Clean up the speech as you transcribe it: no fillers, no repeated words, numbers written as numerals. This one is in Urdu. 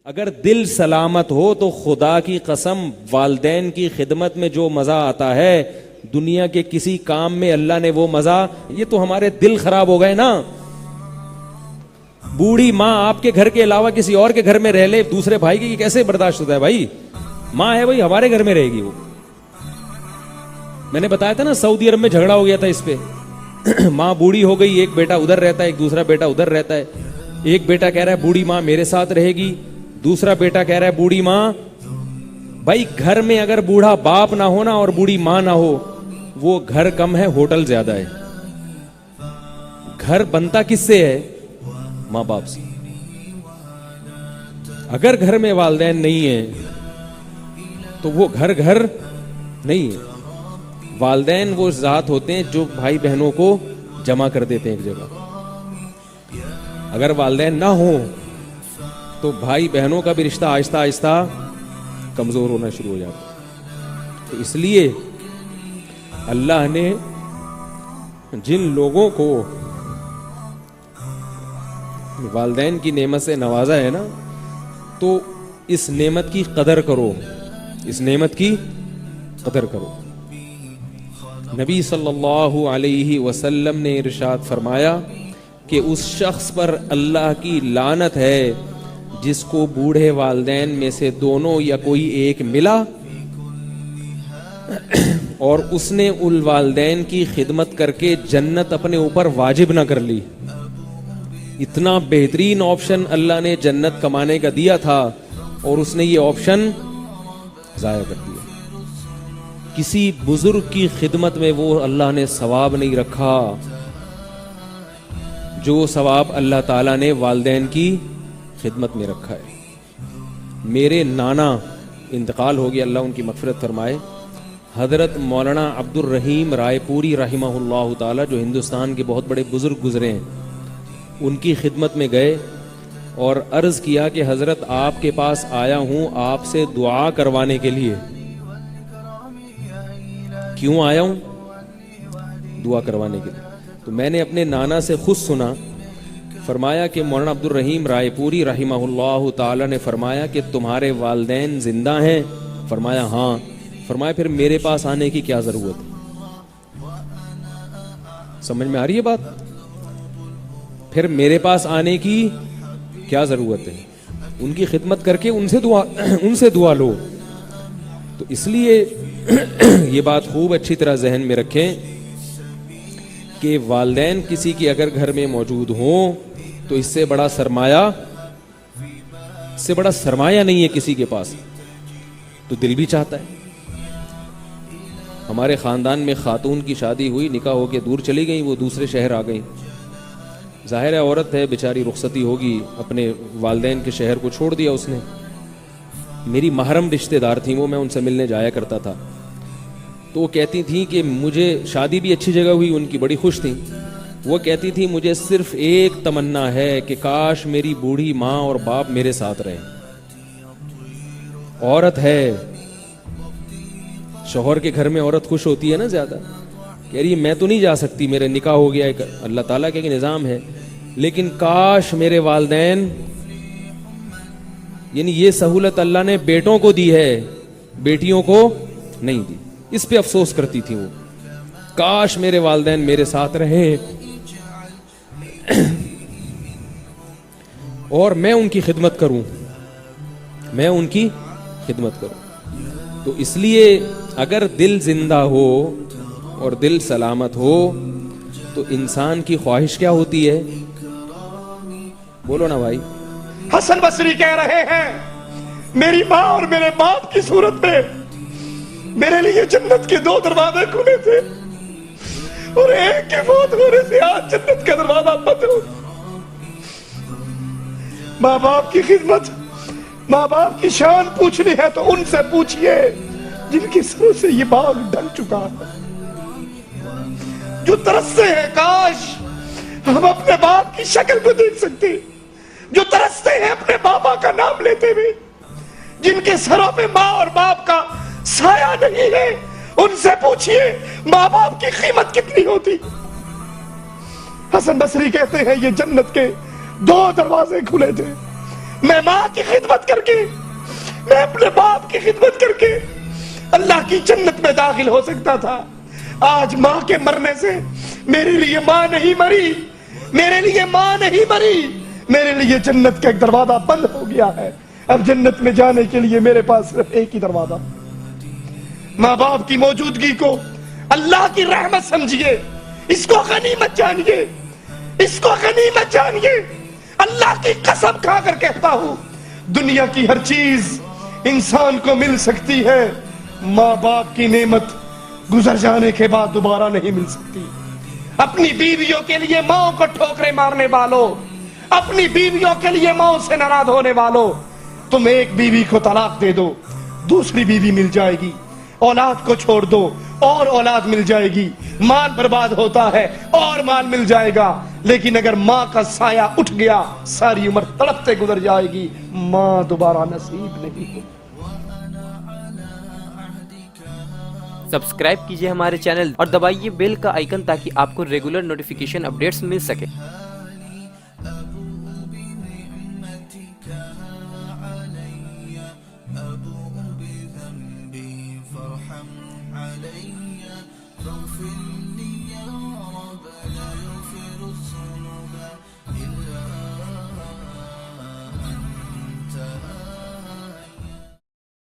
اگر دل سلامت ہو تو خدا کی قسم والدین کی خدمت میں جو مزہ آتا ہے دنیا کے کسی کام میں اللہ نے وہ مزہ. یہ تو ہمارے دل خراب ہو گئے نا. بوڑھی ماں آپ کے گھر کے علاوہ کسی اور کے گھر میں رہ لے دوسرے بھائی کی, کیسے برداشت ہوتا ہے بھائی؟ ماں ہے بھائی, ہمارے گھر میں رہے گی وہ. میں نے بتایا تھا نا سعودی عرب میں جھگڑا ہو گیا تھا اس پہ. ماں بوڑھی ہو گئی, ایک بیٹا ادھر رہتا ہے, ایک دوسرا بیٹا ادھر رہتا ہے. ایک بیٹا کہہ رہا ہے بوڑھی ماں میرے ساتھ رہے گی, دوسرا بیٹا کہہ رہا ہے بوڑھی ماں. بھائی گھر میں اگر بوڑھا باپ نہ ہونا اور بوڑھی ماں نہ ہو, وہ گھر کم ہے ہوٹل زیادہ ہے. گھر بنتا کس سے ہے؟ ماں باپ سے. اگر گھر میں والدین نہیں ہیں تو وہ گھر نہیں ہے. والدین وہ ذات ہوتے ہیں جو بھائی بہنوں کو جمع کر دیتے ہیں ایک جگہ. اگر والدین نہ ہوں تو بھائی بہنوں کا بھی رشتہ آہستہ آہستہ کمزور ہونا شروع ہو جاتا ہے. تو اس لیے اللہ نے جن لوگوں کو والدین کی نعمت سے نوازا ہے نا, تو اس نعمت کی قدر کرو, اس نعمت کی قدر کرو. نبی صلی اللہ علیہ وسلم نے ارشاد فرمایا کہ اس شخص پر اللہ کی لعنت ہے جس کو بوڑھے والدین میں سے دونوں یا کوئی ایک ملا اور اس نے ان والدین کی خدمت کر کے جنت اپنے اوپر واجب نہ کر لی. اتنا بہترین آپشن اللہ نے جنت کمانے کا دیا تھا اور اس نے یہ آپشن ضائع کر دیا. کسی بزرگ کی خدمت میں وہ اللہ نے ثواب نہیں رکھا جو ثواب اللہ تعالیٰ نے والدین کی خدمت میں رکھا ہے. میرے نانا انتقال ہو گیا, اللہ ان کی مغفرت فرمائے. حضرت مولانا عبد الرحیم رائے پوری رحمہ اللہ تعالی, جو ہندوستان کے بہت بڑے بزرگ گزرے ہیں, ان کی خدمت میں گئے اور عرض کیا کہ حضرت آپ کے پاس آیا ہوں آپ سے دعا کروانے کے لیے. کیوں آیا ہوں؟ دعا کروانے کے لیے. تو میں نے اپنے نانا سے خود سنا, فرمایا کہ مولانا عبد الرحیم رائے پوری رحمہ اللہ تعالی نے فرمایا کہ تمہارے والدین زندہ ہیں؟ فرمایا ہاں. فرمایا پھر میرے پاس آنے کی کیا ضرورت ہے؟ سمجھ میں آ رہی ہے بات؟ پھر میرے پاس آنے کی کیا ضرورت ہے؟ ان کی خدمت کر کے ان سے دعا لو. تو اس لیے یہ بات خوب اچھی طرح ذہن میں رکھیں کہ والدین کسی کی اگر گھر میں موجود ہوں تو اس سے بڑا سرمایہ نہیں ہے کسی کے پاس. تو دل بھی چاہتا ہے. ہمارے خاندان میں خاتون کی شادی ہوئی, نکاح ہو کے دور چلی گئی, وہ دوسرے شہر آ گئی. ظاہر ہے عورت ہے بیچاری, رخصتی ہوگی, اپنے والدین کے شہر کو چھوڑ دیا اس نے. میری محرم رشتہ دار تھیں وہ, میں ان سے ملنے جایا کرتا تھا. تو وہ کہتی تھیں کہ مجھے شادی بھی اچھی جگہ ہوئی, ان کی بڑی خوش تھیں. وہ کہتی تھی مجھے صرف ایک تمنا ہے کہ کاش میری بوڑھی ماں اور باپ میرے ساتھ رہے. عورت ہے, شوہر کے گھر میں عورت خوش ہوتی ہے نا زیادہ. کہہ رہی ہے میں تو نہیں جا سکتی, میرے نکاح ہو گیا, ایک اللہ تعالیٰ کا نظام ہے, لیکن کاش میرے والدین, یعنی یہ سہولت اللہ نے بیٹوں کو دی ہے, بیٹیوں کو نہیں دی. اس پہ افسوس کرتی تھی وہ, کاش میرے والدین میرے ساتھ رہیں اور میں ان کی خدمت کروں. تو اس لیے اگر دل زندہ ہو اور دل سلامت ہو تو انسان کی خواہش کیا ہوتی ہے؟ بولو نا بھائی. حسن بصری کہہ رہے ہیں میری ماں اور میرے باپ کی صورت میں میرے لیے جنت کے 2 دروازے کھلے تھے اور ایک کے موت ہونے سے آج جنت کا دروازہ بند ہو. ماں باپ کی خدمت, ماں باپ کی شان پوچھنی ہے تو ان سے پوچھئے جن کی سروں سے یہ باغ ڈھل چکا ہے, جو ترستے ہیں کاش ہم اپنے باپ کی شکل کو دیکھ سکتے, جو ترستے ہیں اپنے بابا کا نام لیتے ہوئے, جن کے سروں پہ ماں اور باپ کا سایہ نہیں ہے, ان سے پوچھئے ماں باپ کی قیمت کتنی ہوتی. حسن بصری کہتے ہیں یہ جنت کے 2 دروازے کھلے تھے, میں ماں کی خدمت کر کے، میں اپنے باپ کی خدمت کر کے اللہ کی جنت میں داخل ہو سکتا تھا. آج ماں کے مرنے سے میرے لیے ماں نہیں مری، میرے لیے ماں نہیں مری، میرے لیے جنت کا ایک دروازہ بند ہو گیا ہے. اب جنت میں جانے کے لیے میرے پاس صرف ایک ہی دروازہ. ماں باپ کی موجودگی کو اللہ کی رحمت سمجھیے، اس کو غنیمت جانیے، اس کو غنیمت جانیے. اللہ کی قسم کھا کر کہتا ہوں، دنیا کی ہر چیز انسان کو مل سکتی ہے، ماں باپ کی نعمت گزر جانے کے بعد دوبارہ نہیں مل سکتی. اپنی بیویوں کے لیے ماں کو ٹھوکریں مارنے والوں، اپنی بیویوں کے لیے ماں سے ناراض ہونے والوں، تم ایک بیوی کو طلاق دے دو، دوسری بیوی مل جائے گی. اولاد کو چھوڑ دو اور اولاد مل جائے گی. مال برباد ہوتا ہے اور مال مل جائے گا، لیکن اگر ماں کا سایہ اٹھ گیا ساری عمر تڑپتے گزر جائے گی، ماں دوبارہ نصیب نہیں ہوگی. سبسکرائب کیجئے ہمارے چینل اور دبائیے بیل کا آئیکن تاکہ آپ کو ریگولر نوٹیفیکیشن اپڈیٹس مل سکے. فارحم علي فاغفر لي